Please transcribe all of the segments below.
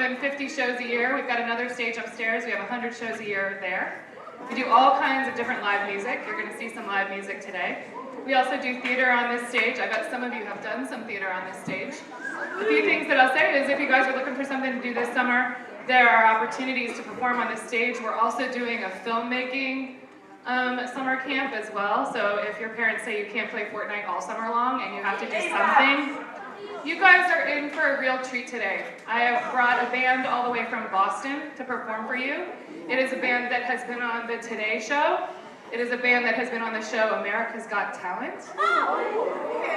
doing 50 shows a year. We've got another stage upstairs. We have 100 shows a year there. We do all kinds of different live music. You're going to see some live music today. We also do theater on this stage. I bet some of you have done some theater on this stage. A few things that I'll say is if you guys are looking for something to do this summer, there are opportunities to perform on this stage. We're also doing a filmmaking summer camp as well. So if your parents say you can't play Fortnite all summer long and you have to do something, you guys are in for a real treat today. I have brought a band all the way from Boston to perform for you. It is a band that has been on the Today Show. It is a band that has been on the show America's Got Talent.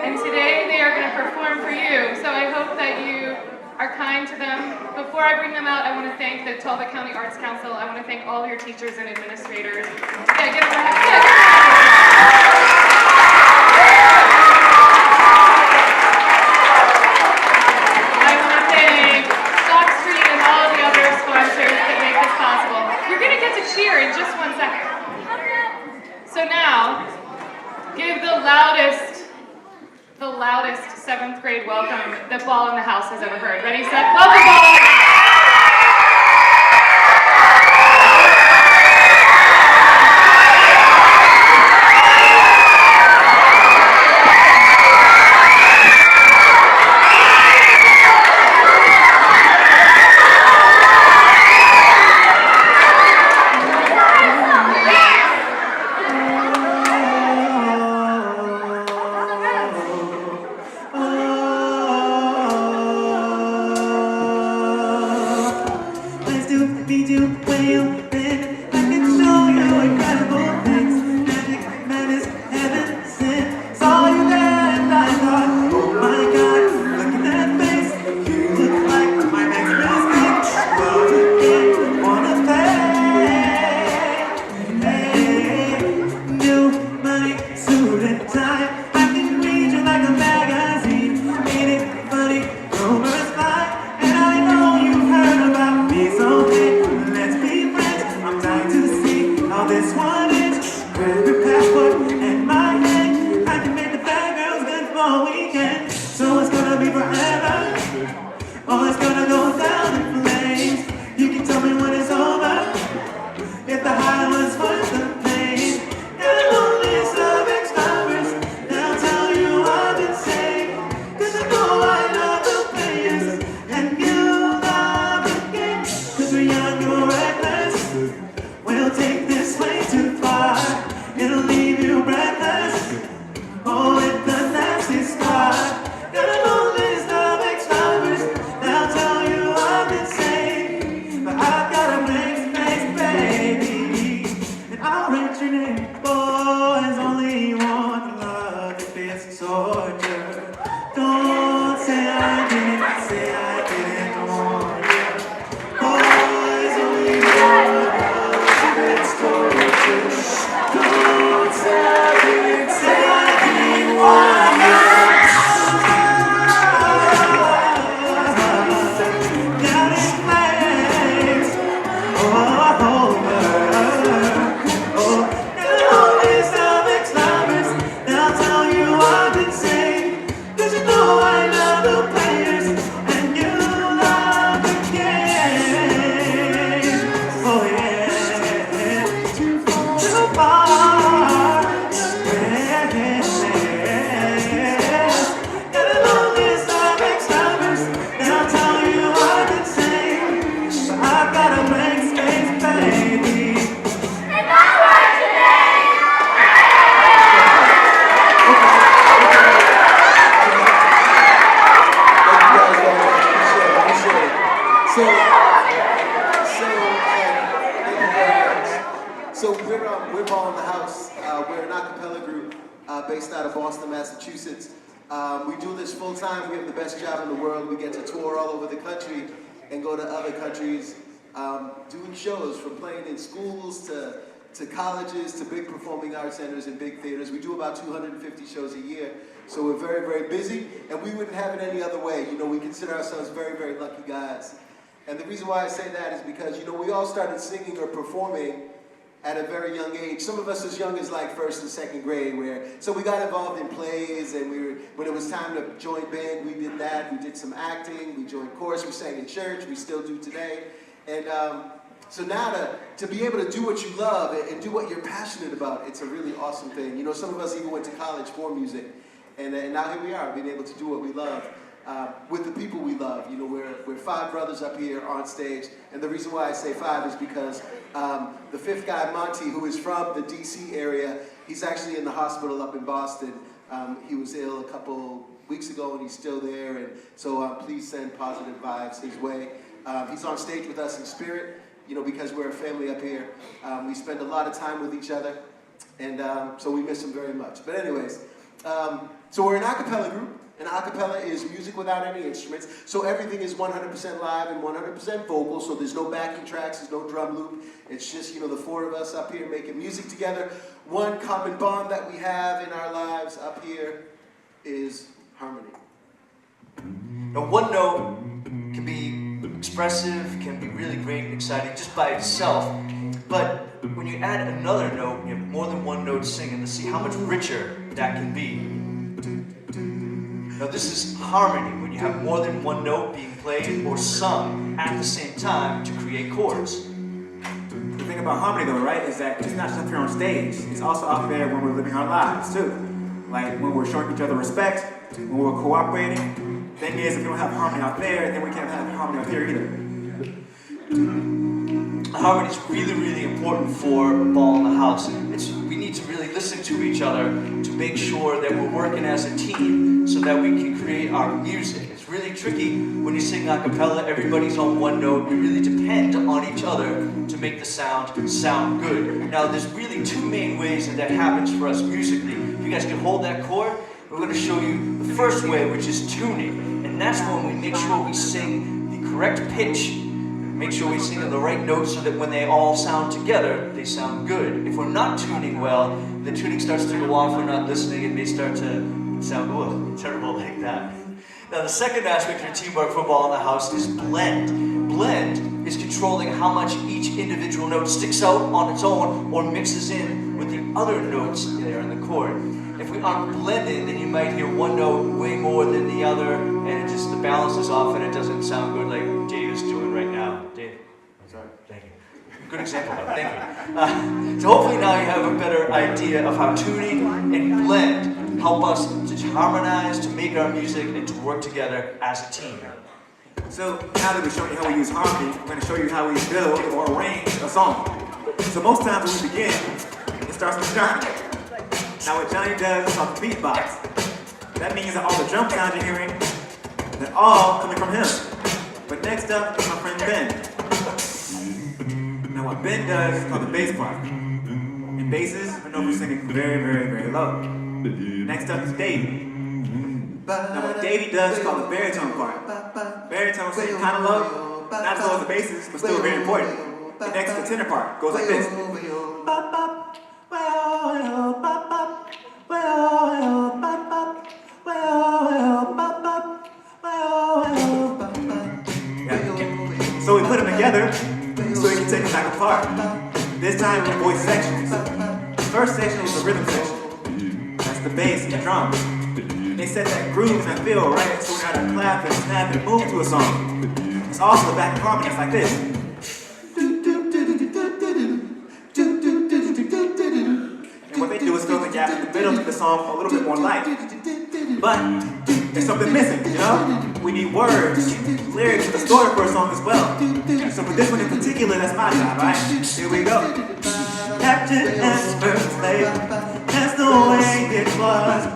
And today they are going to perform for you. So I hope that you are kind to them. Before I bring them out, I want to thank the Talbot County Arts Council. I want to thank all your teachers and administrators. Yeah, give them a hand. Cheer in just 1 second. So now, give the loudest 7th grade welcome that Ball in the House has ever heard. Ready, set, welcome Ball! So we're Ball in the House. We're an a cappella group based out of Boston, Massachusetts. We do this full time. We have the best job in the world. We get to tour all over the country and go to other countries doing shows, from playing in schools to colleges to big performing arts centers and big theaters. We do about 250 shows a year, so we're very, very busy, and we wouldn't have it any other way. You know, we consider ourselves very, very lucky guys. And the reason why I say that is because, you know, we all started singing or performing at a very young age. Some of us as young as like first and second grade, so we got involved in plays, and when it was time to join band, we did that. We did some acting, we joined chorus, we sang in church, we still do today. And so now to be able to do what you love and do what you're passionate about, it's a really awesome thing. You know, some of us even went to college for music, and now here we are, being able to do what we love. With the people we love. You know, we're 5 brothers up here on stage, and the reason why I say 5 is because the 5th guy, Monty, who is from the DC area, he's actually in the hospital up in Boston. He was ill a couple weeks ago, and he's still there, and so please send positive vibes his way. He's on stage with us in spirit, you know, because we're a family up here. We spend a lot of time with each other, and so we miss him very much. But anyways, so we're an a cappella group. And a cappella is music without any instruments, so everything is 100% live and 100% vocal, so there's no backing tracks, there's no drum loop. It's just, you know, the 4 of us up here making music together. One common bond that we have in our lives up here is harmony. Now, one note can be expressive, can be really great and exciting just by itself, but when you add another note, you have more than one note singing, to see how much richer that can be. Now this is harmony, when you have more than one note being played or sung at the same time to create chords. The thing about harmony though, right, is that it's not just up here on stage, it's also out there when we're living our lives too. Like when we're showing each other respect, when we're cooperating. Thing is, if we don't have harmony out there, then we can't have harmony out here either. Harmony is really, really important for a ball in the house. We need to really listen to each other to make sure that we're working as a team so that we can create our music. It's really tricky when you sing a cappella, everybody's on one note. We really depend on each other to make the sound good. Now there's really 2 main ways that happens for us musically. If you guys can hold that chord, we're going to show you the first way, which is tuning. And that's when we make sure we sing the correct pitch. Make sure we sing in the right notes so that when they all sound together, they sound good. If we're not tuning well, the tuning starts to go off, we're not listening, and may start to sound terrible like that. Now the second aspect of teamwork for ball in the house is blend. Blend is controlling how much each individual note sticks out on its own or mixes in with the other notes there in the chord. If we aren't blended, then you might hear one note way more than the other, and the balance is off and it doesn't sound good like Dave is doing right now. Dave? Sorry. Thank you. Good example, though. Thank you. So hopefully now you have a better idea of how tuning and blend help us to harmonize, to make our music, and to work together as a team. So now that we've shown you how we use harmony, we're going to show you how we build or arrange a song. So most times when we begin, it starts with Johnny. Now what Johnny does is called the beatbox. That means that all the drum sounds you're hearing, they're all coming from him. But next up is my friend Ben. Now what Ben does is called the bass part. And basses are known for singing very, very, very low. Next up is Davey. Now what Davey does is called the baritone part. Baritone singing kind of low, not as low as the basses, but still very important. And next is the tenor part, goes like this. So we put them together so we can take them back apart. This time we're in voice sections. The first section is the rhythm section. That's the bass and the drums. They set that groove and that feel, right? So we gotta clap and snap and move to a song. It's also the back harmony, it's like this. And what they do is fill the gap in the middle to the song a little bit more light. But there's something missing, you know? We need words, lyrics, and the story for a song as well. So for this one in particular, that's my job, right? Here we go. Captain as first slave, that's the way it was.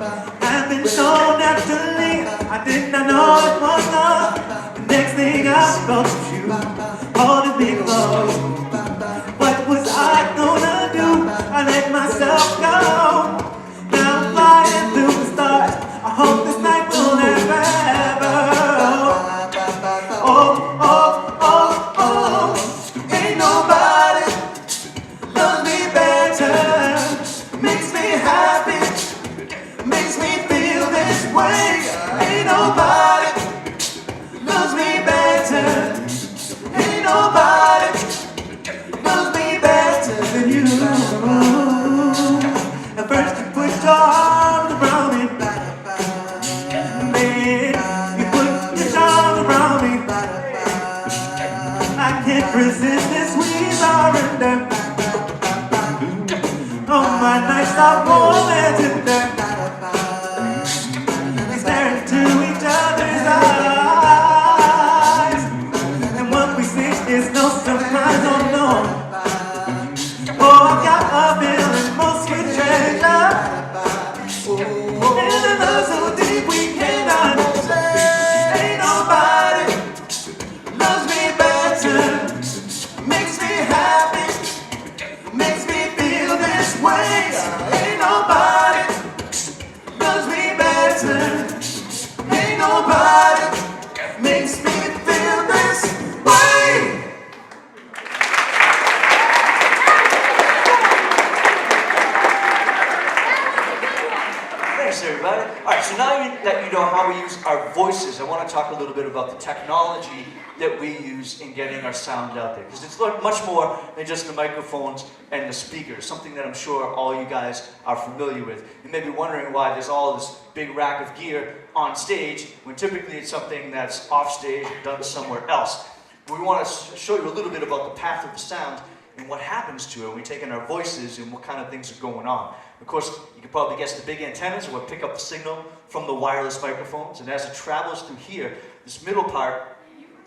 I've been told naturally, I did not know it was love. The next thing I felt was you, holding me close. What was I gonna do? I let myself go. Now I'm flying through the stars. I hope this night will last forever. Oh, oh, oh, oh. Ain't nobody loves me better. Makes me happy. Makes me feel this way. Ain't nobody loves me better. Ain't nobody. I can't resist this sweet surrender. Oh, my nights are more than tender. We stare into each other's eyes, and what we see is no surprise, oh no. Oh, I've got a feeling most sweet treasure, and a love so deep we cannot say. Ain't nobody loves me better, makes me happy, makes me feel this way. Ain't nobody loves me better, ain't nobody makes me feel this way. Thanks, everybody. All right, so now that you know how we use our voices, I want to talk a little bit about the technology that we use in getting our sound out there. Because it's much more than just the microphones and the speakers, something that I'm sure all you guys are familiar with. You may be wondering why there's all this big rack of gear on stage, when typically it's something that's off stage and done somewhere else. We want to show you a little bit about the path of the sound and what happens to it when we take in our voices and what kind of things are going on. Of course, you can probably guess the big antennas will pick up the signal from the wireless microphones, and as it travels through here, this middle part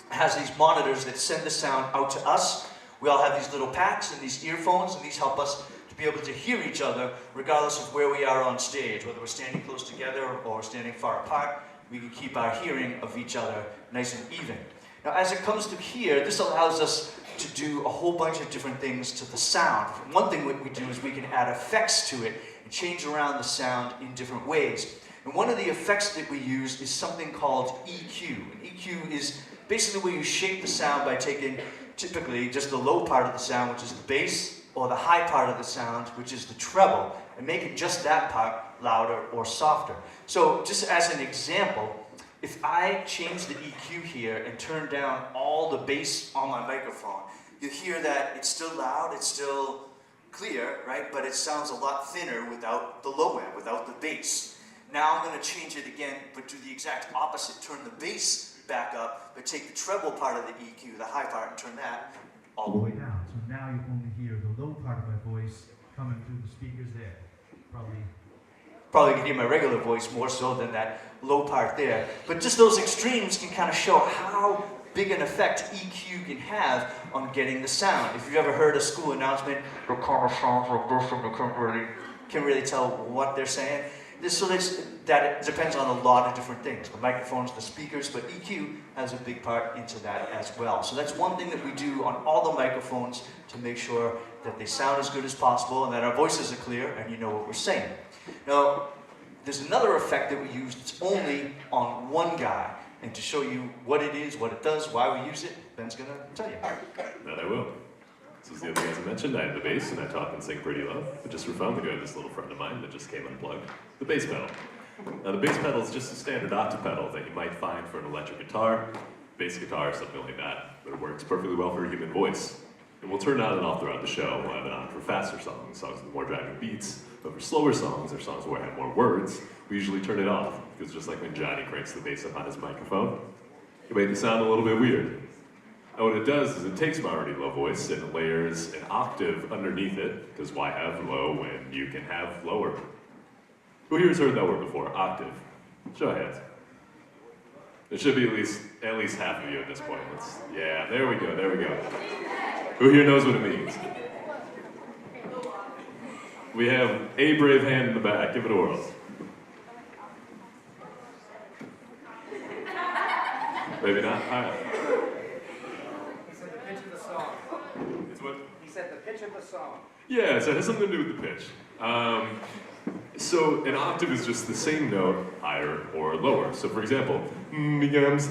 has these monitors that send the sound out to us. We all have these little packs and these earphones, and these help us to be able to hear each other regardless of where we are on stage, whether we're standing close together or standing far apart. We can keep our hearing of each other nice and even. Now, as it comes to here, this allows us to do a whole bunch of different things to the sound. One thing we do is we can add effects to it and change around the sound in different ways. And one of the effects that we use is something called EQ. And EQ is basically where you shape the sound by taking typically just the low part of the sound, which is the bass, or the high part of the sound, which is the treble, and make it just that part louder or softer. So just as an example, if I change the EQ here and turn down all the bass on my microphone, you hear that it's still loud, it's still clear, right? But it sounds a lot thinner without the low end, without the bass. Now I'm going to change it again, but do the exact opposite. Turn the bass back up, but take the treble part of the EQ, the high part, and turn that all the way down. So now you only hear the low part of my voice coming through the speakers there. Probably can hear my regular voice more so than that low part there. But just those extremes can kind of show how big an effect EQ can have on getting the sound. If you've ever heard a school announcement, it kind of sounds like this, and you can't really tell what they're saying. That depends on a lot of different things. The microphones, the speakers, but EQ has a big part into that as well. So that's one thing that we do on all the microphones to make sure that they sound as good as possible and that our voices are clear and you know what we're saying. Now, there's another effect that we use that's only on one guy. And to show you what it is, what it does, why we use it, Ben's going to tell you. That I will. So as the other guys mentioned, I have the bass and I talk and sing pretty low. But just for fun, we do have this little friend of mine that just came unplugged. The bass pedal. Now the bass pedal is just a standard octave pedal that you might find for an electric guitar, bass guitar, something like that. But it works perfectly well for a human voice. And we'll turn it on and off throughout the show. We'll have it on for faster songs, songs with more driving beats. But for slower songs or songs where I have more words, we usually turn it off. Because just like when Johnny cranks the bass up on his microphone, it made the sound a little bit weird. Now what it does is it takes my already low voice and it layers an octave underneath it, because why have low when you can have lower? Who here has heard that word before? Octave. Show of hands. It should be at least half of you at this point. Yeah, there we go. Who here knows what it means? We have a brave hand in the back. Give it a whirl. Maybe not? All right. He said the pitch of the song. It's what? He said the pitch of the song. Yeah, so it has something to do with the pitch. So an octave is just the same note, higher or lower. So for example, becomes,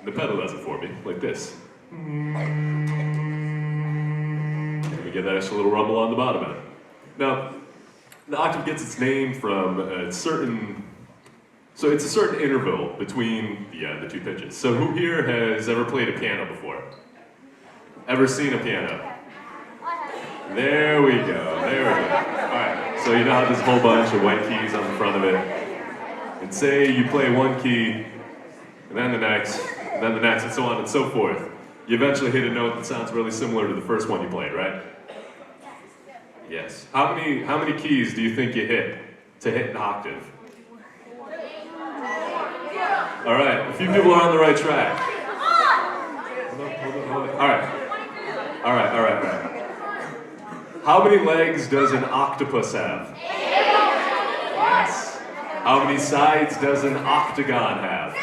the pedal does it for me, like this. And we get that extra little rumble on the bottom end. Now, the octave gets its name from it's a certain interval between the two pitches. So who here has ever played a piano before? Ever seen a piano? There we go. All right, so you know how there's a whole bunch of white keys on the front of it. And say you play one key, and then the next, and then the next, and so on and so forth. You eventually hit a note that sounds really similar to the first one you played, right? Yes. How many keys do you think you hit to hit an octave? All right, a few people are on the right track. Hold on. All right. How many legs does an octopus have? Yes. How many sides does an octagon have?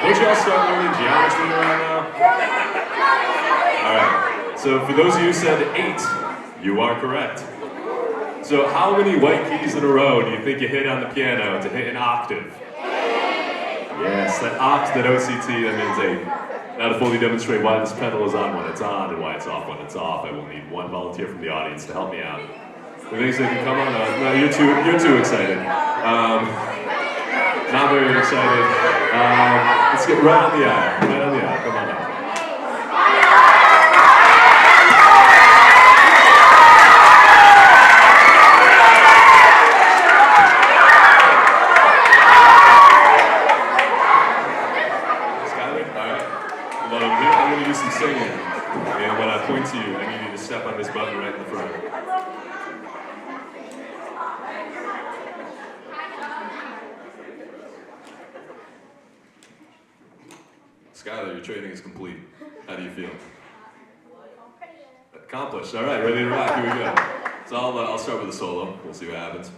Don't y'all start learning geometry around now? Alright, so for those of you who said 8, you are correct. So how many white keys in a row do you think you hit on the piano to hit an octave? Yes, that oct, that OCT, that means 8. Now to fully demonstrate why this pedal is on when it's on and why it's off when it's off, I will need one volunteer from the audience to help me out. Who thinks they can come on up? No, you're too excited. Not very excited. Let's get right on the aisle. Right on the aisle. Come on up. Skyler? Alright. Well, I'm going to do some singing. And when I point to you, I need you to step on this button right in the front. Skyler, your training is complete. How do you feel? Accomplished. All right, ready to rock. Here we go. So I'll start with a solo. We'll see what happens.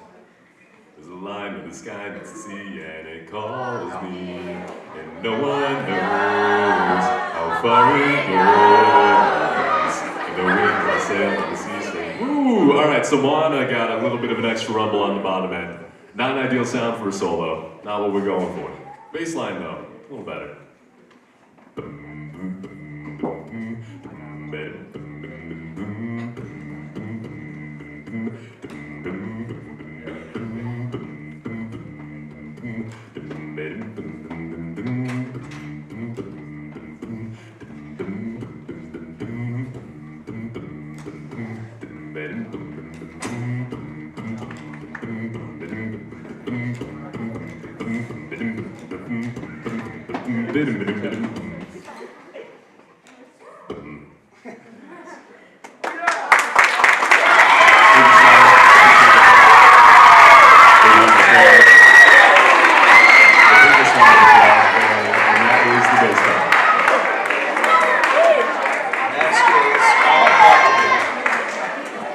There's a line where the sky meets the sea and it calls me, and no one knows how far it goes. And the winds I sail on the sea say, woo! All right, so Moana got a little bit of an extra rumble on the bottom end. Not an ideal sound for a solo. Not what we're going for. Bass line though, a little better.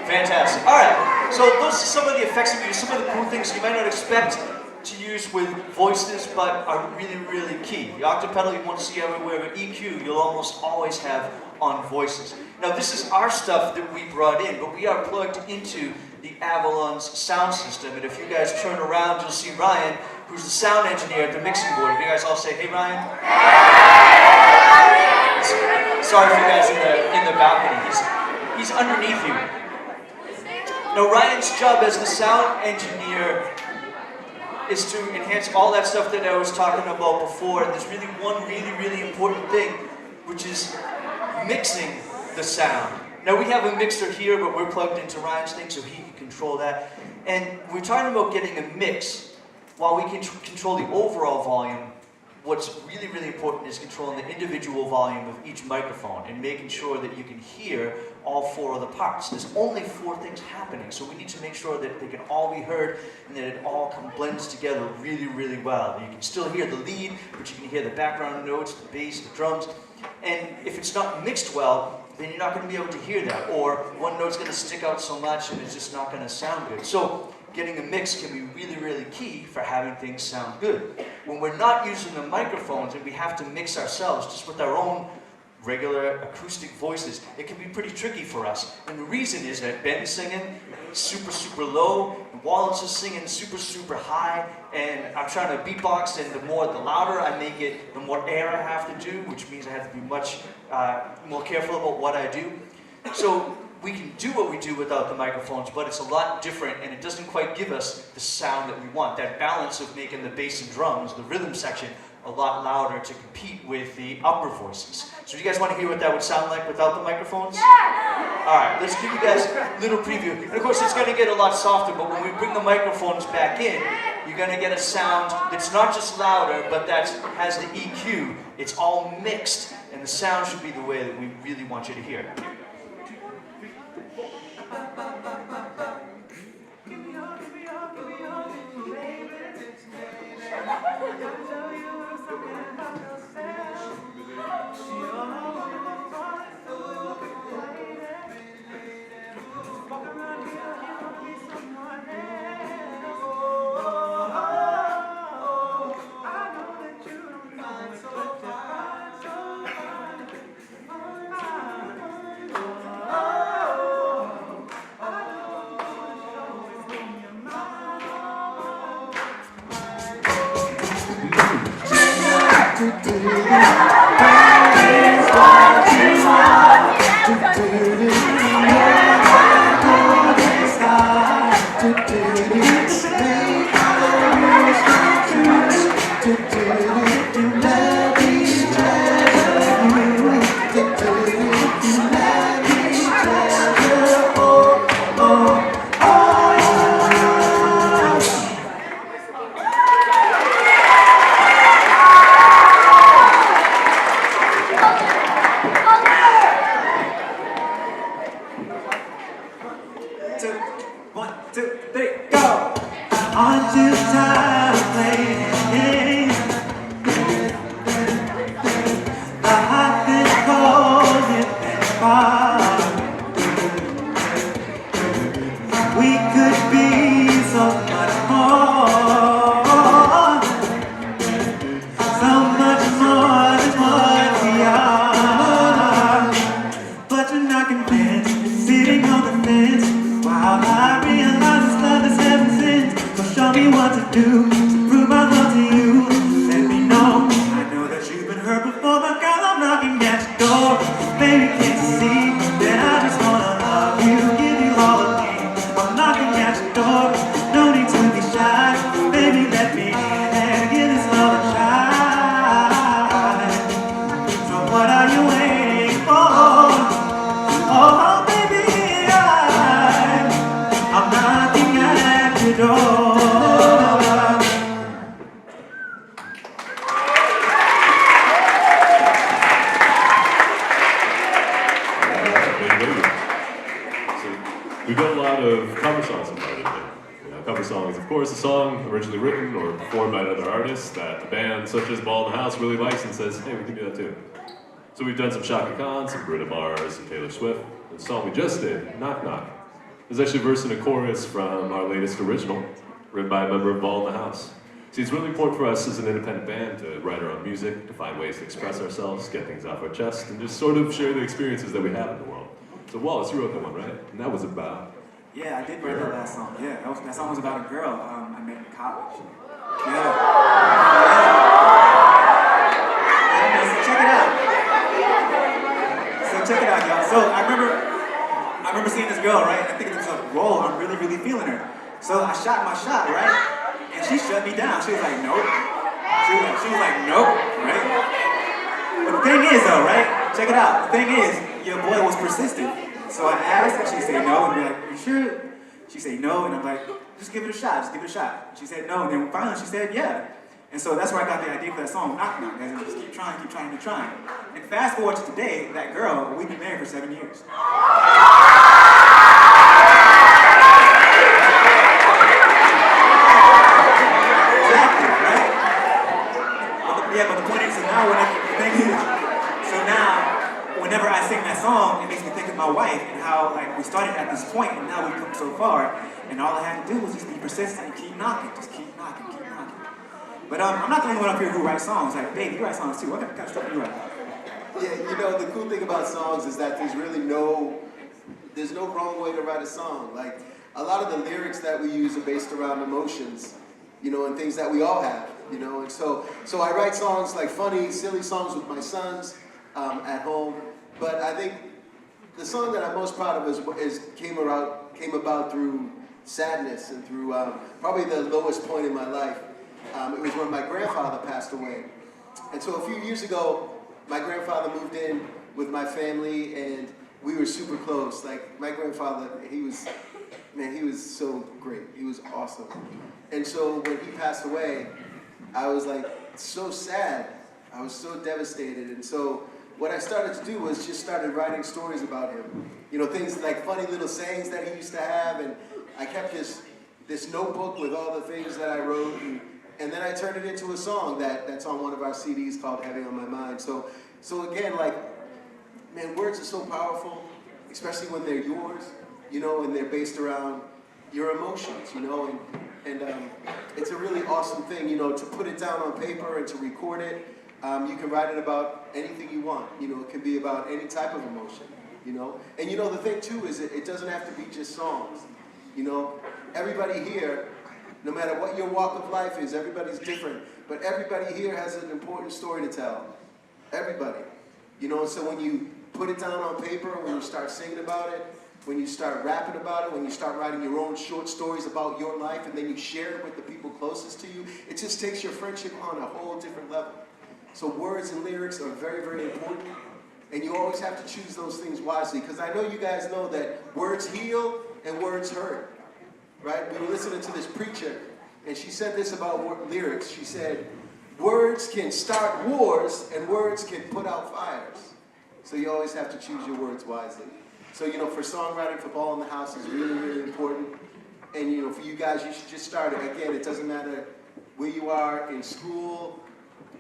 Fantastic. All right. So those are some of the effects that we use, some of the cool things you might not expect to use with voices, but are really, really key. The octave pedal you want to see everywhere, but EQ you'll almost always have on voices. Now this is our stuff that we brought in, but we are plugged into the Avalon's sound system. And if you guys turn around, you'll see Ryan, who's the sound engineer at the mixing board. You guys all say, "Hey, Ryan." Sorry for you guys in the balcony. He's underneath you. Now Ryan's job as the sound engineer is to enhance all that stuff that I was talking about before. And there's really one really important thing, which is mixing the sound. Now we have a mixer here, but we're plugged into Ryan's thing so he can control that. And we're talking about getting a mix while we can control the overall volume. What's really important is controlling the individual volume of each microphone and making sure that you can hear all 4 of the parts. There's only 4 things happening, so we need to make sure that they can all be heard and that it all blends together really well. You can still hear the lead, but you can hear the background notes, the bass, the drums. And if it's not mixed well, then you're not going to be able to hear that, or one note's going to stick out so much and it's just not going to sound good. So getting a mix can be really key for having things sound good. When we're not using the microphones and we have to mix ourselves just with our own regular acoustic voices, it can be pretty tricky for us. And the reason is that Ben's singing super low, and Wallace is singing super high, and I'm trying to beatbox, and the louder I make it, the more air I have to do, which means I have to be much more careful about what I do. So we can do what we do without the microphones, but it's a lot different, and it doesn't quite give us the sound that we want. That balance of making the bass and drums, the rhythm section, a lot louder to compete with the upper voices. So do you guys want to hear what that would sound like without the microphones? Yeah! Alright, let's give you guys a little preview. And of course it's going to get a lot softer, but when we bring the microphones back in, you're going to get a sound that's not just louder, but that has the EQ. It's all mixed, and the sound should be the way that we really want you to hear it. We've got a lot of cover songs in front of it. Cover songs, of course, a song originally written or performed by another artist that a band such as Ball in the House really likes and says, hey, we can do that too. So we've done some Shaka Khan, some Bruno Mars, some Taylor Swift. The song we just did, Knock Knock, is actually a verse and a chorus from our latest original, written by a member of Ball in the House. See, it's really important for us as an independent band to write our own music, to find ways to express ourselves, get things off our chest, and just sort of share the experiences that we have in the world. So Wallace, you wrote that one, right? And that was about... Yeah, I did write that last song. Yeah, that song was about a girl I met in college. Yeah. So check it out, y'all. So I remember seeing this girl, right? I think to myself, whoa, I'm really, really feeling her. So I shot my shot, right? And she shut me down. She was like, nope. She was like, nope, right? But the thing is, though, right? Check it out. The thing is, your boy was persistent. So I asked, and she said no, and we're like, you sure? She said no, and I'm like, just give it a shot, just give it a shot. She said no, and then finally she said yeah. And so that's where I got the idea for that song, Knock Knock, as in just keep trying, keep trying, keep trying. And fast forward to today, that girl, we've been married for 7 years. Exactly, right? Yeah, but the point is, so now whenever I sing that song, it makes me think of my wife and how we started at this point and now we've come so far, and all I had to do was just be persistent and keep knocking, just keep knocking, keep knocking. But I'm not the only one up here who writes songs. Like, babe, you write songs too. What kind of stuff do you write? Yeah, the cool thing about songs is that there's no wrong way to write a song. Like, a lot of the lyrics that we use are based around emotions, and things that we all have, and so I write songs like funny, silly songs with my sons at home. But I think the song that I'm most proud of came about through sadness and through probably the lowest point in my life. It was when my grandfather passed away. And so a few years ago, my grandfather moved in with my family, and we were super close. Like, my grandfather, he was so great. He was awesome. And so when he passed away, I was like so sad. I was so devastated. And so what I started to do was just started writing stories about him. You know, things like funny little sayings that he used to have, and I kept this notebook with all the things that I wrote, and then I turned it into a song that's on one of our CDs called Heavy on My Mind. So again, like, man, words are so powerful, especially when they're yours, you know, and they're based around your emotions, you know, and it's a really awesome thing, you know, to put it down on paper and to record it. You can write it about anything you want, you know, it can be about any type of emotion, you know. And you know, the thing too is it doesn't have to be just songs, you know. Everybody here, no matter what your walk of life is, everybody's different, but everybody here has an important story to tell. Everybody. You know, so when you put it down on paper, when you start singing about it, when you start rapping about it, when you start writing your own short stories about your life, and then you share it with the people closest to you, it just takes your friendship on a whole different level. So words and lyrics are very, very important, and you always have to choose those things wisely, because I know you guys know that words heal and words hurt. Right? We were listening to this preacher, and she said this about lyrics. She said, words can start wars, and words can put out fires. So you always have to choose your words wisely. So, you know, for songwriting, for Ball in the House is really, really important. And, you know, for you guys, you should just start it. Again, it doesn't matter where you are in school,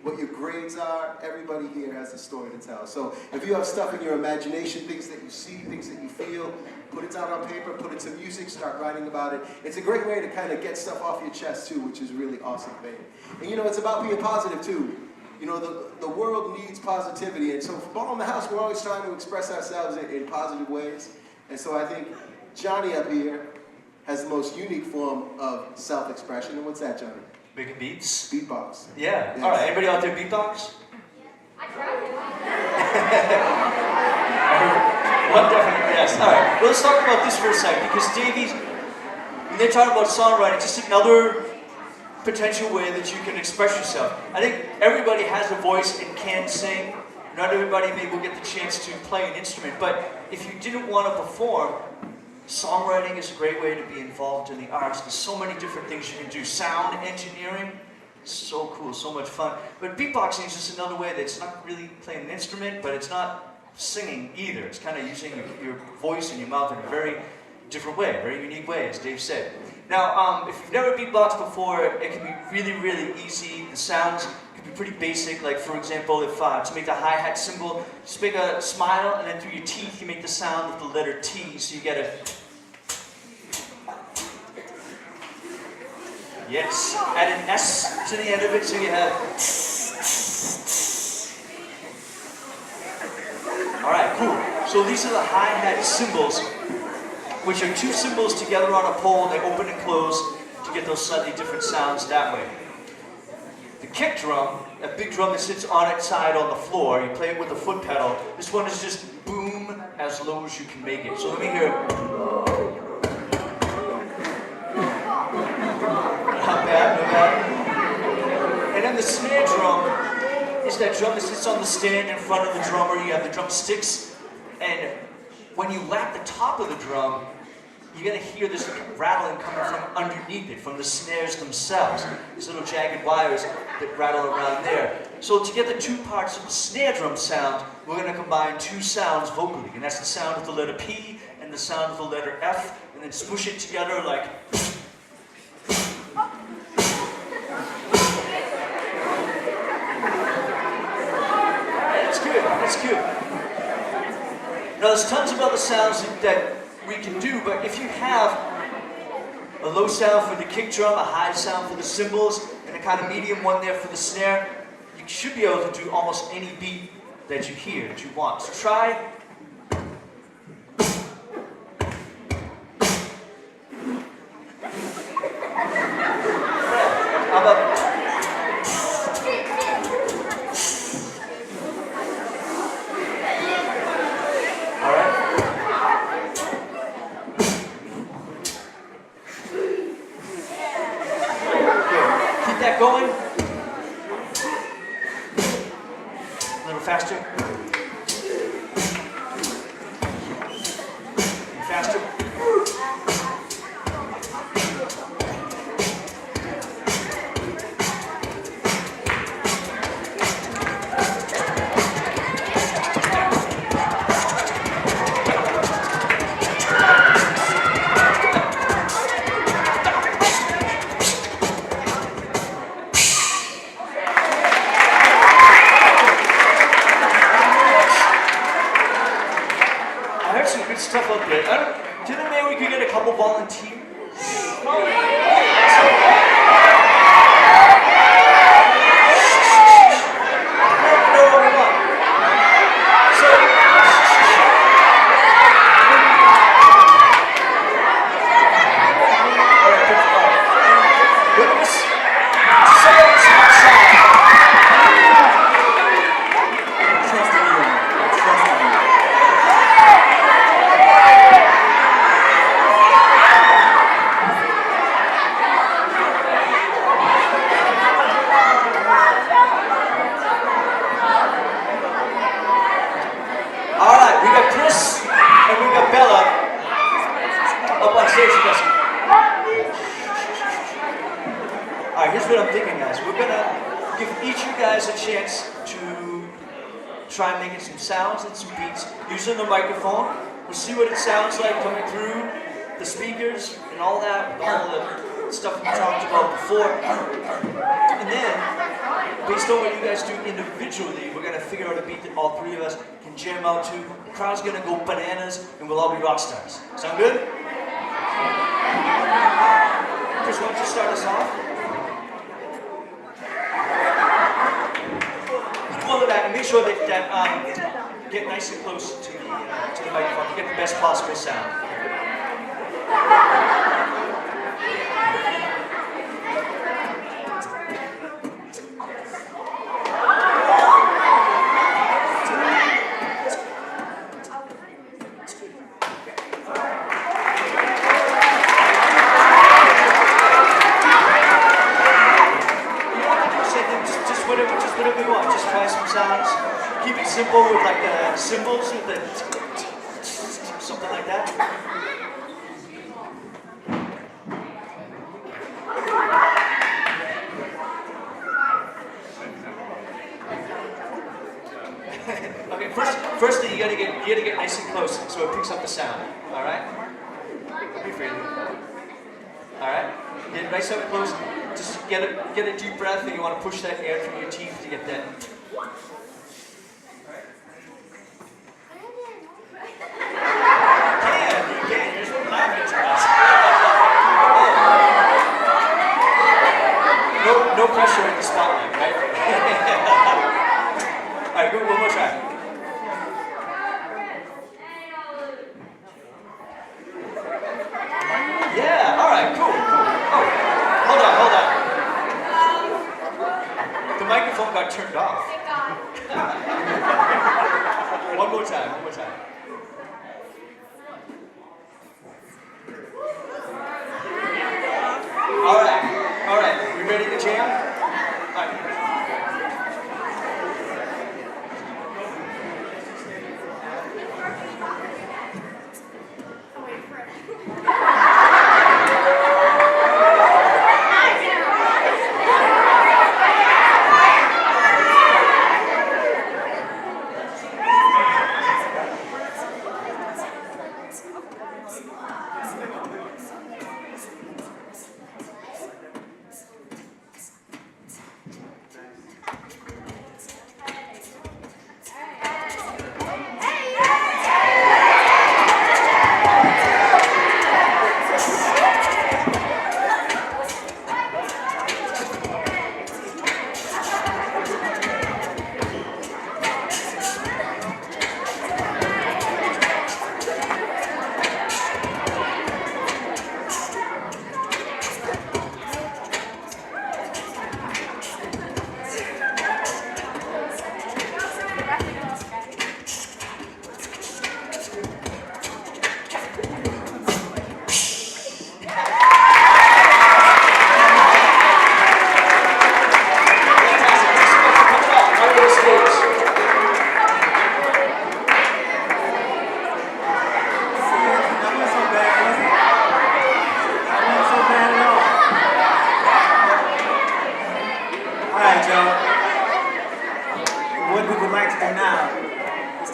what your grades are. Everybody here has a story to tell. So if you have stuff in your imagination, things that you see, things that you feel, put it down on paper, put it to music, start writing about it. It's a great way to kind of get stuff off your chest too, which is a really awesome thing. And you know, it's about being positive too. You know, the world needs positivity, and so for Ball in the House, we're always trying to express ourselves in positive ways. And so I think Johnny up here has the most unique form of self-expression. And what's that, Johnny? Making beats? Beatbox. Yeah. Yes. All right. Anybody out there beatbox? I tried One definitely, yes. All right. Well, let's talk about this for a second, because Davey's, when they're talking about songwriting, just another potential way that you can express yourself. I think everybody has a voice and can sing. Not everybody maybe will get the chance to play an instrument, but if you didn't want to perform, songwriting is a great way to be involved in the arts. There's so many different things you can do. Sound engineering, so cool, so much fun. But beatboxing is just another way that's not really playing an instrument, but it's not singing either. It's kind of using your voice and your mouth in a very different way, very unique way, as Dave said. Now, if you've never beatboxed before, it can be really, really easy. The sounds can be pretty basic. Like, for example, if to make the hi-hat symbol, just make a smile, and then through your teeth, you make the sound with the letter T. So you get a... Yes, add an S to the end of it, so you have... All right, cool. So these are the hi-hat cymbals, which are two cymbals together on a pole. They open and close to get those slightly different sounds that way. The kick drum, a big drum that sits on its side on the floor, you play it with a foot pedal. This one is just boom as low as you can make it. So let me hear it. Not bad, not bad. And then the snare drum is that drum that sits on the stand in front of the drummer. You have the drumsticks, and when you lap the top of the drum, you're going to hear this rattling coming from underneath it, from the snares themselves. These little jagged wires that rattle around there. So to get the two parts of the snare drum sound, we're going to combine two sounds vocally. And that's the sound of the letter P and the sound of the letter F, and then smush it together like... That's good, that's good. Now there's tons of other sounds that we can do, but if you have a low sound for the kick drum, a high sound for the cymbals, and a kind of medium one there for the snare, you should be able to do almost any beat that you hear, that you want. So try. How about... going. volunteers? Alright, we got Chris and we got Bella up on stage with us. Alright, here's what I'm thinking, guys. We're gonna give each of you guys a chance to try making some sounds and some beats using the microphone. We'll see what it sounds like coming through the speakers and all that, all the stuff we talked about before. And then, based on what you guys do individually, we're gonna figure out a beat that all three of us can jam out to. The crowd's gonna go bananas, and we'll all be rock stars. Sound good? Chris, why don't you start us off? Pull it back and make sure that get nice and close to the microphone to get the best possible sound. Just whatever you want. Just try some sounds. Keep it simple with like the cymbals with the something like that. Okay, firstly you gotta get nice and close so it picks up the sound. All right. Be free. All right. Get nice up close. Just get a deep breath, and you want to push that air through your teeth to get that. You can. You're just laughing to us. No pressure in the spotlight, right? All right, go one more try. Yeah. All right. Cool. Hold on. The microphone got turned off. One more time. All right. We ready to jam? All right.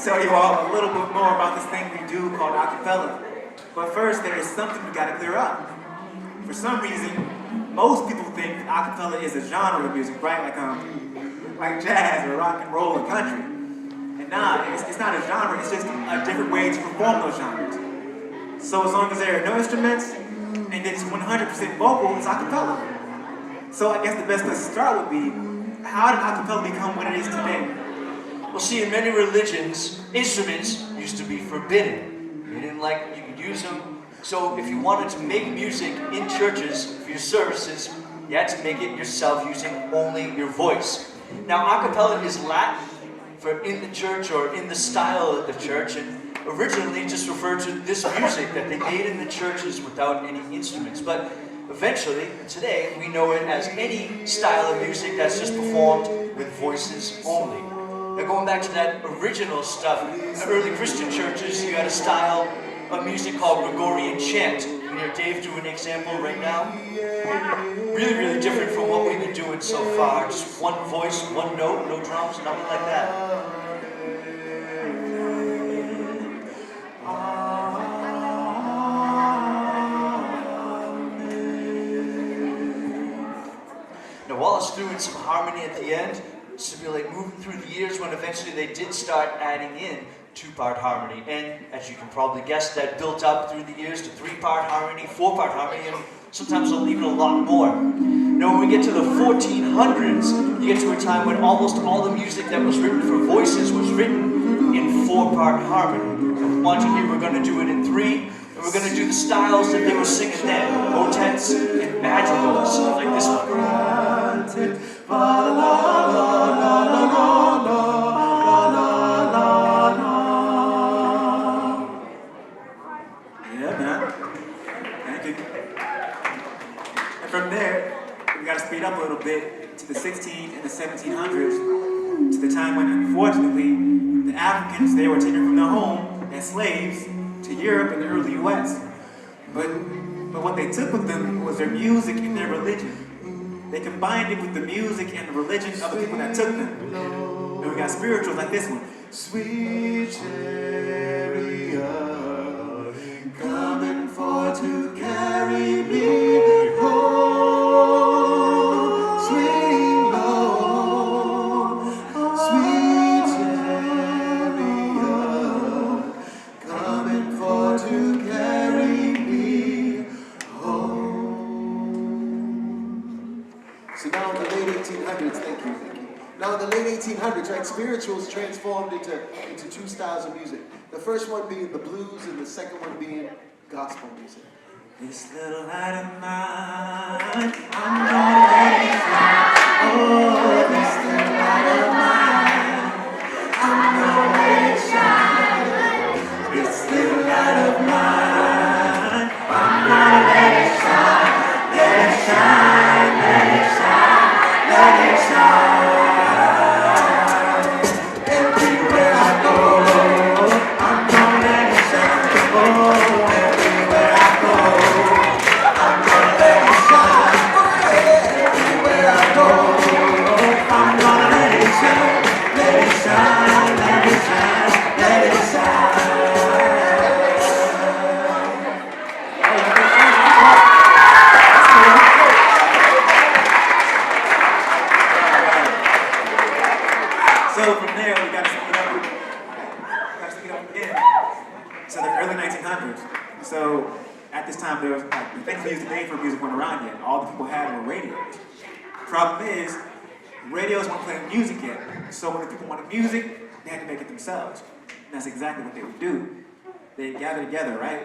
Tell you all a little bit more about this thing we do called acapella. But first, there is something we gotta clear up. For some reason, most people think acapella is a genre of music, right? Like jazz or rock and roll or country. And nah, it's not a genre, it's just a different way to perform those genres. So as long as there are no instruments, 100% vocal, it's a cappella. So I guess the best place to start would be, how did a cappella become what it is today? Well, see, in many religions, instruments used to be forbidden. They didn't like you could use them. So if you wanted to make music in churches for your services, you had to make it yourself using only your voice. Now, a cappella is Latin for in the church or in the style of the church, and originally just referred to this music that they made in the churches without any instruments. But eventually, today, we know it as any style of music that's just performed with voices only. Now, going back to that original stuff, in the early Christian churches, you had a style of music called Gregorian chant. You can hear Dave do an example right now. Really, really different from what we've been doing so far. Just one voice, one note, no drums, nothing like that. Now, Wallace threw in some harmony at the end, to be like moving through the years when eventually they did start adding in two-part harmony. And as you can probably guess, that built up through the years to three-part harmony, four-part harmony, and sometimes even a lot more. Now, when we get to the 1400s, you get to a time when almost all the music that was written for voices was written in four-part harmony. And watching here, we're going to do it in three, and we're going to do the styles that they were singing then, motets and madrigals, like this one. Yeah, man. Thank you. And from there, we got to speed up a little bit to the 16 and the 1700s, to the time when, unfortunately, the Africans, they were taken from their home as slaves to Europe and the early U.S. But what they took with them was their music and their religion. They combined it with the music and the religion of the people that took them. And we got spirituals like this one. Sweet chariot, coming for to carry me home. Swing low, sweet chariot, coming for to carry me home. So now in the late 1800s, thank you. Now in the late 1800s, right, spirituals transformed into two styles of music. The first one being the blues and the second one being gospel music. This little light of mine, I'm gonna let it shine. Oh, this little light of mine, I'm gonna let it shine. This little light of mine, I'm gonna let it shine. Let it shine, let it shine, let it shine. Everywhere I go, I'm gonna let it shine. Oh, everywhere I go, I'm gonna let it shine. Everywhere I go, I'm gonna let it shine. Let it shine, let it shine, let it shine. So from there, we got to speed up again. So the early 1900s. So at this time, there was like, the things we use today for music weren't around yet. All the people had were radios. Problem is, radios weren't playing music yet. So when the people wanted music, they had to make it themselves. And that's exactly what they would do. They'd gather together, right?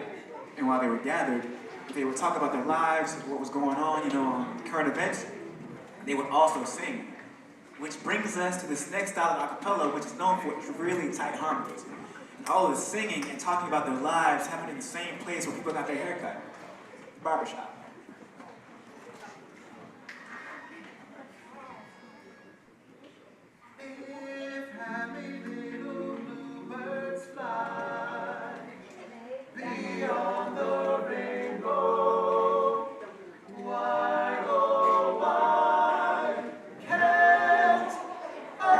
And while they were gathered, they would talk about their lives, what was going on, current events. They would also sing. Which brings us to this next style of a cappella, which is known for its really tight harmonies. And all of the singing and talking about their lives happened in the same place where people got their hair cut, the barbershop. If happy little bluebirds fly beyond the rainbow, why, oh, why can't I?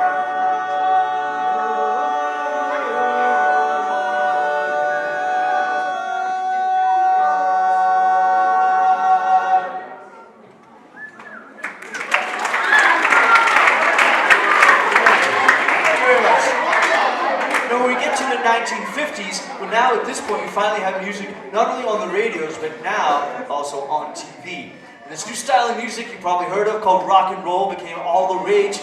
Now, when we get to the 1950s, when Well, now at this point, we finally have music not only on the radios, but now also on TV. And this new style of music you probably heard of called rock and roll became all the rage.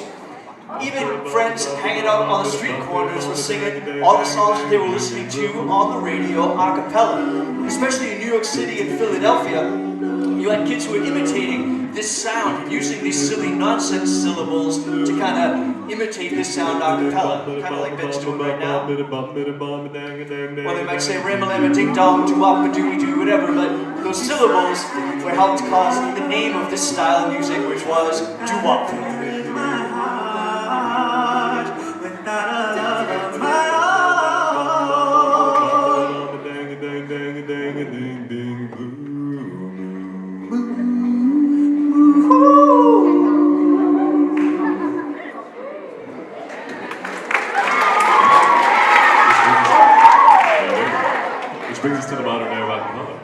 Even friends hanging out on the street corners were singing all the songs that they were listening to on the radio a cappella. Especially in New York City and Philadelphia, you had kids who were imitating this sound and using these silly nonsense syllables to kind of imitate this sound a cappella, kind of like Ben's doing right now. Well, they might say ram-a-lam-a ding-dong, doo-wop-a-doo-doo, whatever, but those syllables were helped cause the name of this style of music, which was doo-wop. Which brings us to the modern era of acapella.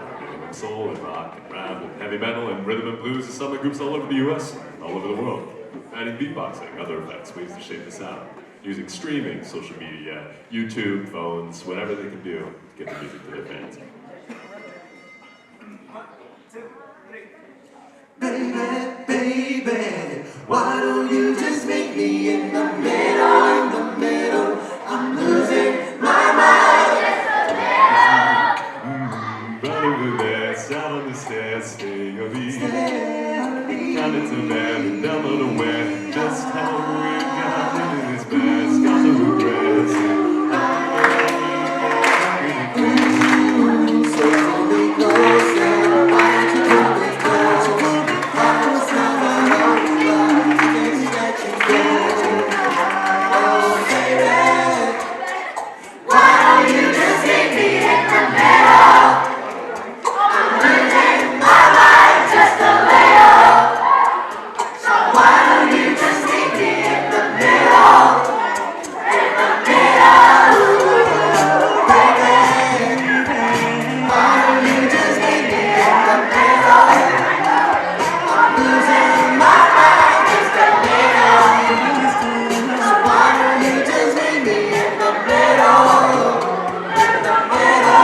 Soul and rock and rap and heavy metal and rhythm and blues to summit groups all over the US, all over the world. Adding beatboxing, other effects, ways to shape the sound. Using streaming, social media, YouTube, phones, whatever they can do to get the music to their fans. Baby, baby, why don't you just meet me in the middle, I'm losing my mind. Right over there, sound on the stairs, stay or leave. Got it to bed, and down unaware, just how we got into this bad, got the regrets. So hold me closer, why don't you hold me close? I'll smile on things that you do. Oh baby, why don't you just meet me in the middle? I'm losing my mind just a little. So why don't you just meet me in the middle? In the middle, baby. Why don't you just meet me in the middle? I'm losing my mind just a little. So why don't you just meet me in the middle? In the middle.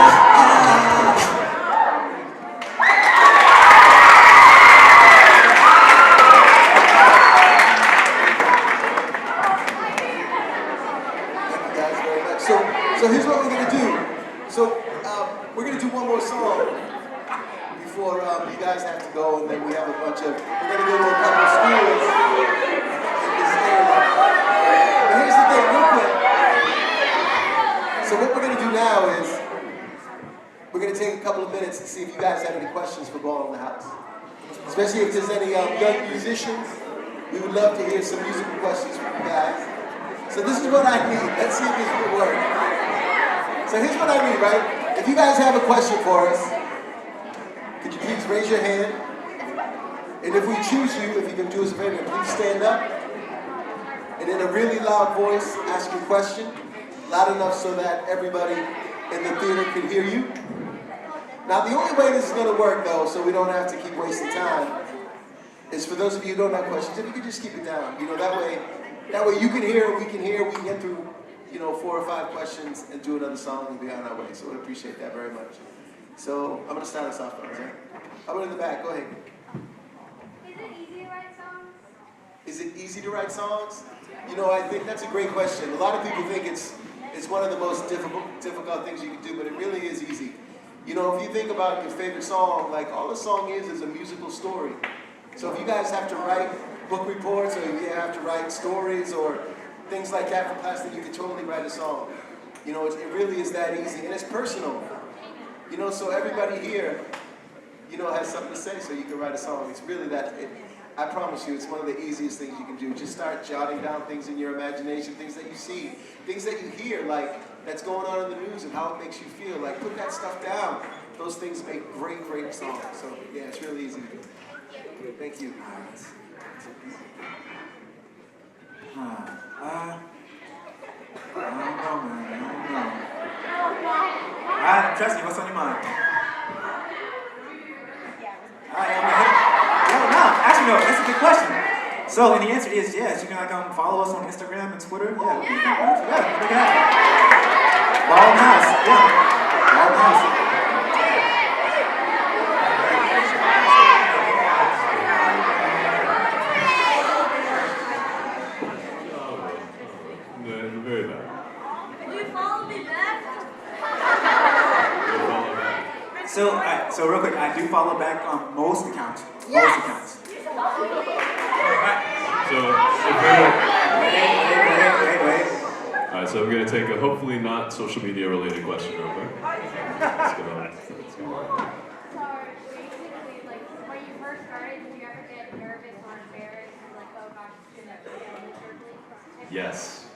Thank you guys very much. So here's what we're gonna do. So we're gonna do one more song before you guys have to go, and then we have a bunch of. We're gonna go to a couple of schools in this area. But here's the thing, real quick. So what we're gonna do now is we're gonna take a couple of minutes to see if you guys have any questions for Ball in the House. Especially if there's any young musicians, we would love to hear some musical questions from you guys. So this is what I need. Let's see if this will work. So here's what I need, right? If you guys have a question for us, could you please raise your hand? And if we choose you, if you can do us a favor, please stand up. And in a really loud voice, ask your question. Loud enough so that everybody in the theater can hear you. Now the only way this is going to work, though, so we don't have to keep wasting time, is for those of you who don't have questions, if you could just keep it down. You know, that way you can hear, we can hear, we can get through, 4 or 5 questions and do another song and be on our way. So we'd appreciate that very much. So I'm going to start us off, guys. I'll go in the back. Go ahead. Is it easy to write songs? Is it easy to write songs? I think that's a great question. A lot of people think it's one of the most difficult things you can do, but it really is easy. If you think about your favorite song, like all the song is a musical story. So if you guys have to write book reports, or if you have to write stories or things like that for class, then you can totally write a song. It really is that easy, and it's personal. So everybody here, has something to say, so you can write a song. It's really that. I promise you, it's one of the easiest things you can do. Just start jotting down things in your imagination, things that you see, things that you hear, like that's going on in the news and how it makes you feel. Like, put that stuff down. Those things make great, great songs. So yeah, it's really easy to do. Thank you. Trust me, what's on your mind? Actually, no, that's a good question. So, and the answer is yes. You can like follow us on Instagram and Twitter. Yeah. Yeah. Ball in the house. Yeah. Ball in the house. No, very bad. Can you follow me back? So real quick, I do follow back on most accounts. Most accounts. So, Wait. alright, so I'm going to take a hopefully not social media related question real quick. Let's go on. Sorry, basically, like, when you first started, did you ever get nervous or embarrassed? Like, oh gosh, it's gonna Yes,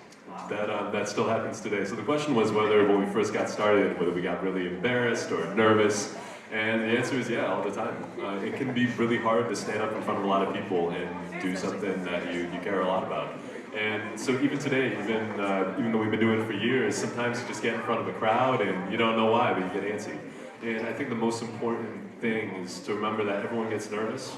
that still happens today. So the question was whether when we first got started, whether we got really embarrassed or nervous. And the answer is yeah, all the time. It can be really hard to stand up in front of a lot of people and do something that you care a lot about. And so even today, even though we've been doing it for years, sometimes you just get in front of a crowd and you don't know why, but you get antsy. And I think the most important thing is to remember that everyone gets nervous.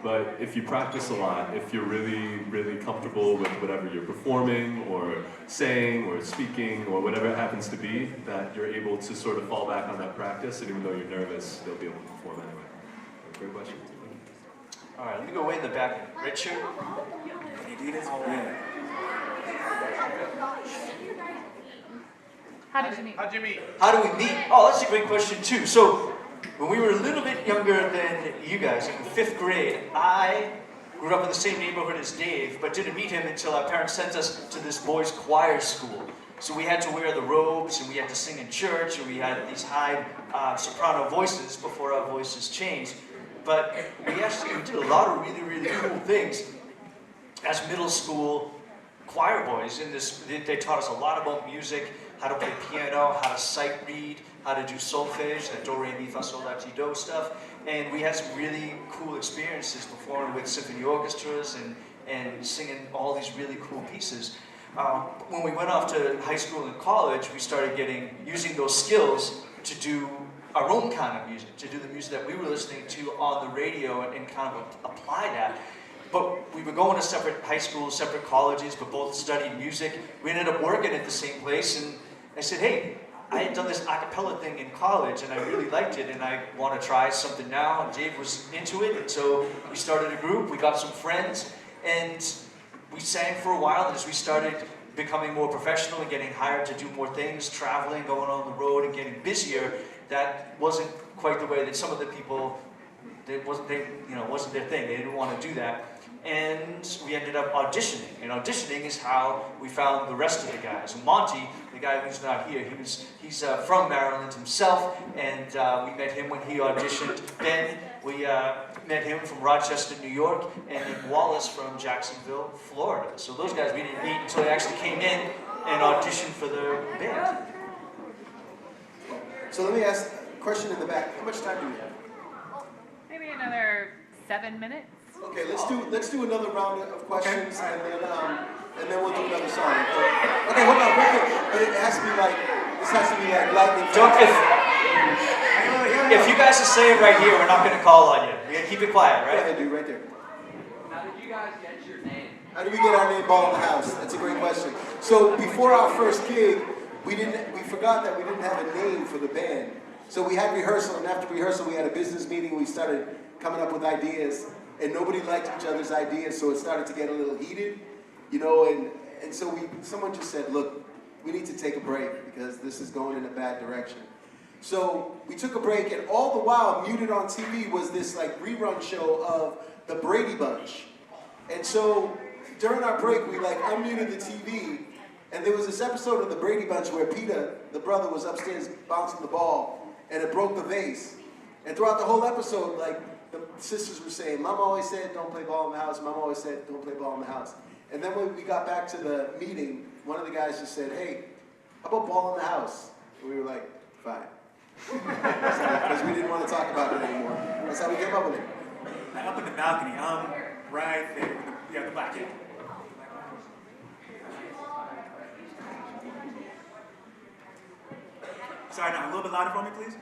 But if you practice a lot, if you're really, really comfortable with whatever you're performing or saying or speaking or whatever it happens to be, that you're able to sort of fall back on that practice, and even though you're nervous, they'll be able to perform anyway. Great question. All right, let me go way in the back. Richard? Can you do this? Yeah. How did you meet? How'd you meet? How do we meet? Oh, that's a great question too. So, when we were a little bit younger than you guys, in 5th grade, I grew up in the same neighborhood as Dave, but didn't meet him until our parents sent us to this boys' choir school. So we had to wear the robes, and we had to sing in church, and we had these high soprano voices before our voices changed. But we did a lot of really, really cool things as middle school choir boys. They taught us a lot about music, how to play piano, how to sight read, how to do solfege, that do, re, mi, fa, sol, la, ti, do stuff. And we had some really cool experiences performing with symphony orchestras and singing all these really cool pieces. When we went off to high school and college, we started using those skills to do our own kind of music, to do the music that we were listening to on the radio and kind of apply that. But we were going to separate high schools, separate colleges, but both studied music. We ended up working at the same place, and I said, hey, I had done this a cappella thing in college, and I really liked it, and I want to try something now, and Dave was into it, and so we started a group, we got some friends, and we sang for a while. As we started becoming more professional and getting hired to do more things, traveling, going on the road, and getting busier, that wasn't quite the way that some of the people, wasn't their thing. They didn't want to do that. And we ended up auditioning. And auditioning is how we found the rest of the guys. And Monty, the guy who's not here, he's from Maryland himself, and we met him when he auditioned. Ben, we met him from Rochester, New York, and then Wallace from Jacksonville, Florida. So those guys we didn't meet until they actually came in and auditioned for the band. So let me ask a question in the back. How much time do we have? Maybe another 7 minutes. Okay, let's do another round of questions, and then we'll do another song. Okay, hold on, real quick. But it has to be like lightning. If you guys are saying right here, we're not going to call on you. We're going to keep it quiet, Go right? ahead, dude, right there. How did you guys get your name? How did we get our name Ball in the House? That's a great question. So before our first gig, we forgot that we didn't have a name for the band. So we had rehearsal, and after rehearsal, we had a business meeting. We started coming up with ideas, and nobody liked each other's ideas, so it started to get a little heated, and so someone just said, look, we need to take a break because this is going in a bad direction. So we took a break, and all the while, muted on TV was this like rerun show of the Brady Bunch. And so during our break, we like unmuted the TV, and there was this episode of the Brady Bunch where Peter, the brother, was upstairs bouncing the ball, and it broke the vase. And throughout the whole episode, like, the sisters were saying, Mom always said, don't play ball in the house. Mom always said, don't play ball in the house. And then when we got back to the meeting, one of the guys just said, hey, how about ball in the house? And we were like, fine. Because we didn't want to talk about it anymore. That's how we came up with it. Up in the balcony, right there. Yeah, the black kid. Sorry, now a little bit louder for me, please.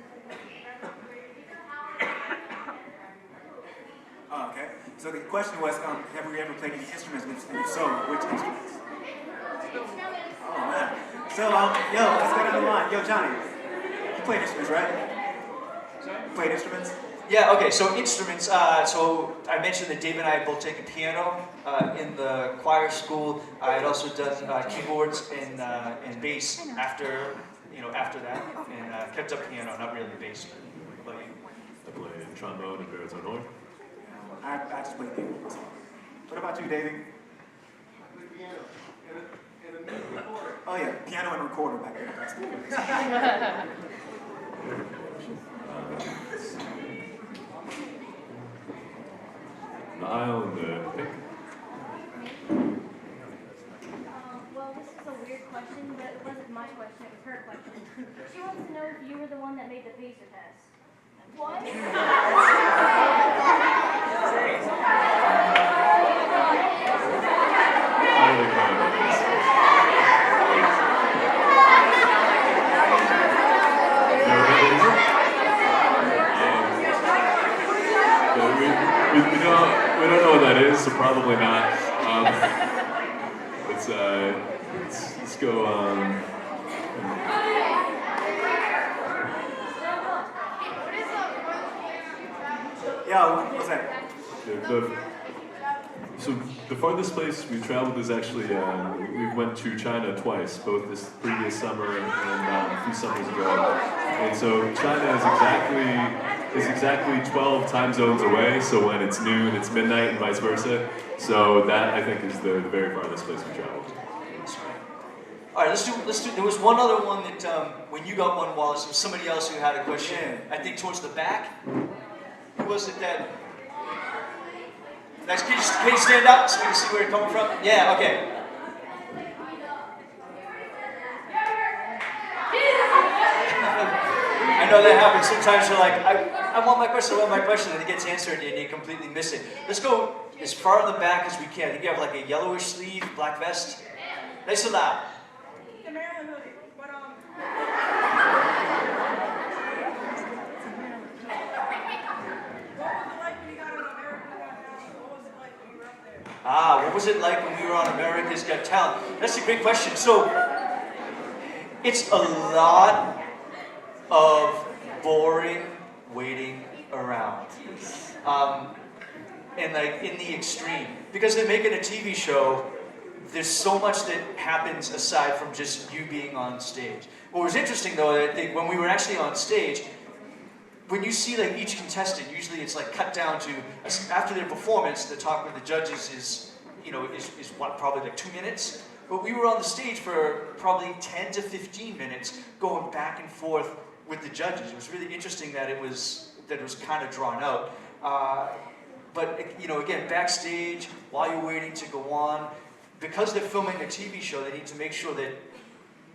Okay. So the question was, have we ever played any instruments? And if so, which instruments? Oh man. So yo, let's go down the line. Yo, Johnny, you played instruments, right? You played instruments? Yeah, okay, so instruments. So I mentioned that Dave and I had both taken piano in the choir school. I had also done keyboards and bass after that, and kept up piano, not really bass. But I played trombone and baritone horn. I just played piano. What about you, David? Oh yeah, piano and recorder back there. The aisle and the pink. Well, this is a weird question, but it wasn't my question, it was her question. She wants to know if you were the one that made the pacer test. What? I don't think I know what that is. We don't know what that is, so probably not. Let's go. Yo, what's that? So the farthest place we've traveled is actually we went to China twice, both this previous summer and a few summers ago. And so China is exactly 12 time zones away. So when it's noon, it's midnight, and vice versa. So that I think is the very farthest place we traveled. all right, let's do. There was one other one that when you got one, Wallace, there was somebody else who had a question. Yeah. I think towards the back. Who was it that? Nice. Can you stand up so we can see where you're coming from? Yeah. Okay. I know that happens. Sometimes you're like, I want my question, and it gets answered and you completely miss it. Let's go as far in the back as we can. I think you have like a yellowish sleeve, black vest. Nice and loud. The Maryland hoodie, but What was it like when we were on America's Got Talent? That's a great question. So, it's a lot of boring waiting around. And like in the extreme. Because they're making a TV show, there's so much that happens aside from just you being on stage. What was interesting though, I think when we were actually on stage, when you see like each contestant, usually it's like cut down to, after their performance, the talk with the judges is what, probably like 2 minutes? But we were on the stage for probably 10 to 15 minutes going back and forth with the judges. It was really interesting that it was kind of drawn out. But again, backstage, while you're waiting to go on, because they're filming a TV show, they need to make sure that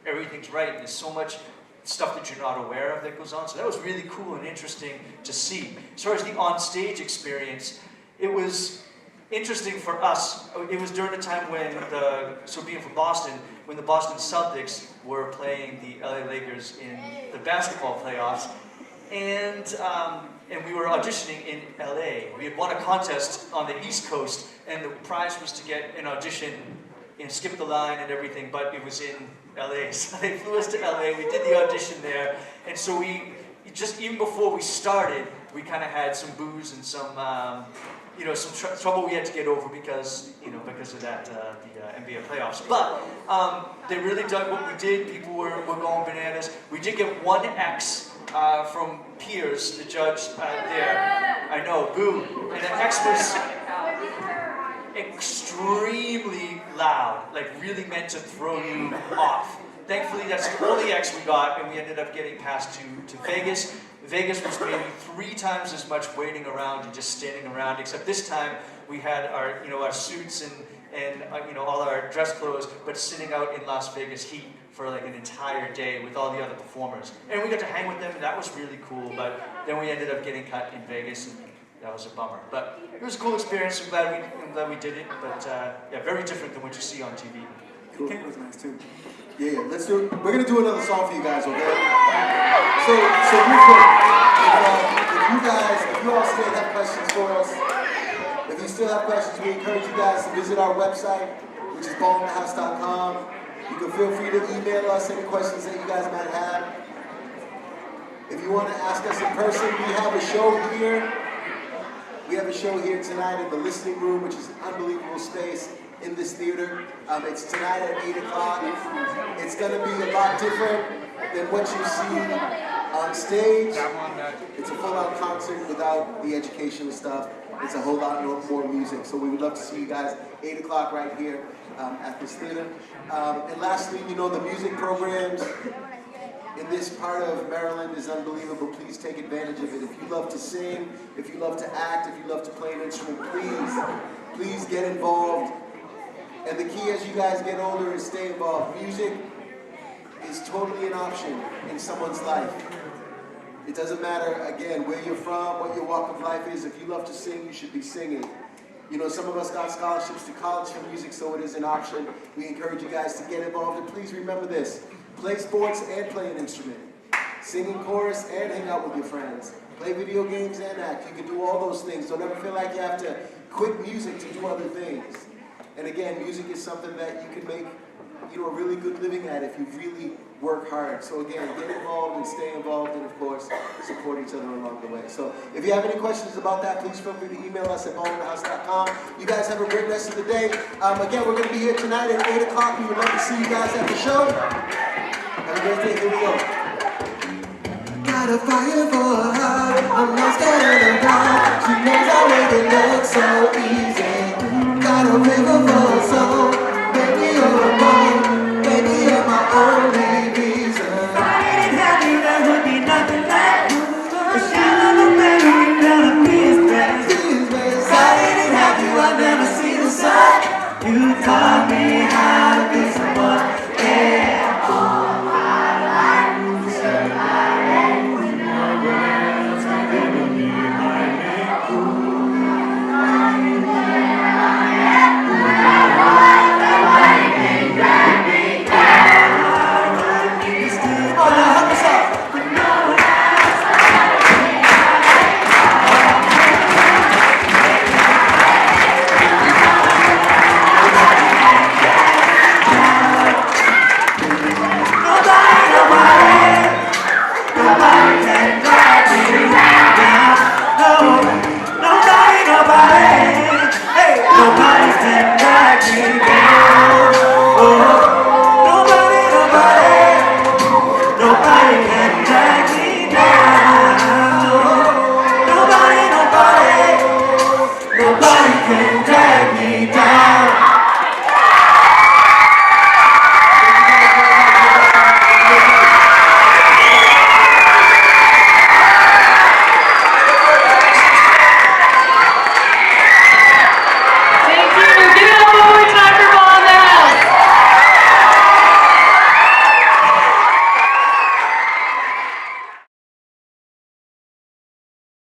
everything's right. There's so much stuff that you're not aware of that goes on. So that was really cool and interesting to see. As far as the on-stage experience, it was interesting for us. It was during the time when being from Boston, when the Boston Celtics were playing the LA Lakers in the basketball playoffs. And we were auditioning in LA. We had won a contest on the East Coast, and the prize was to get an audition and skip the line and everything, but it was in LA. So they flew us to LA, we did the audition there, and so even before we started, we kind of had some booze and some trouble we had to get over because of that, the NBA playoffs. But they really dug what we did. People were going bananas. We did get one X from Piers, the judge there. I know, boo. And the X was extremely loud, like really meant to throw you off. Thankfully, that's the only X we got, and we ended up getting passed to Vegas. Vegas was maybe 3 times as much waiting around and just standing around, except this time we had our suits and all our dress clothes, but sitting out in Las Vegas heat for like an entire day with all the other performers. And we got to hang with them, and that was really cool, but then we ended up getting cut in Vegas, and that was a bummer. But it was a cool experience. I'm glad we did it, but very different than what you see on TV. Cool. Kent was nice too. Yeah, let's do it. We're gonna do another song for you guys, okay? So real quick, if you all still have questions for us, If you still have questions, we encourage you guys to visit our website, which is ballinthehouse.com. You can feel free to email us any questions that you guys might have. If you want to ask us in person, we have a show here. We have a show here tonight in the listening room, which is an unbelievable space in this theater. It's tonight at 8 o'clock. It's going to be a lot different than what you see on stage. It's a full-out concert without the educational stuff. It's a whole lot more music. So we would love to see you guys 8 o'clock right here at this theater. And lastly, you know, the music programs in this part of Maryland is unbelievable. Please take advantage of it. If you love to sing, if you love to act, if you love to play an instrument, please get involved. And the key as you guys get older is stay involved. Music is totally an option in someone's life. It doesn't matter, again, where you're from, what your walk of life is. If you love to sing, you should be singing. You know, some of us got scholarships to college for music, so it is an option. We encourage you guys to get involved. And please remember this. Play sports and play an instrument. Sing in chorus and hang out with your friends. Play video games and act. You can do all those things. Don't ever feel like you have to quit music to do other things. And again, music is something that you can make, you know, a really good living at if you really work hard. So again, get involved and stay involved, and of course, support each other along the way. So if you have any questions about that, please feel free to email us at ballinthehouse.com. You guys have a great rest of the day. Again, we're going to be here tonight at 8 o'clock. We would love to see you guys at the show. Have a great day. Here we go. Got a fire for her heart. I'm lost in the dark. She knows I make it look so easy.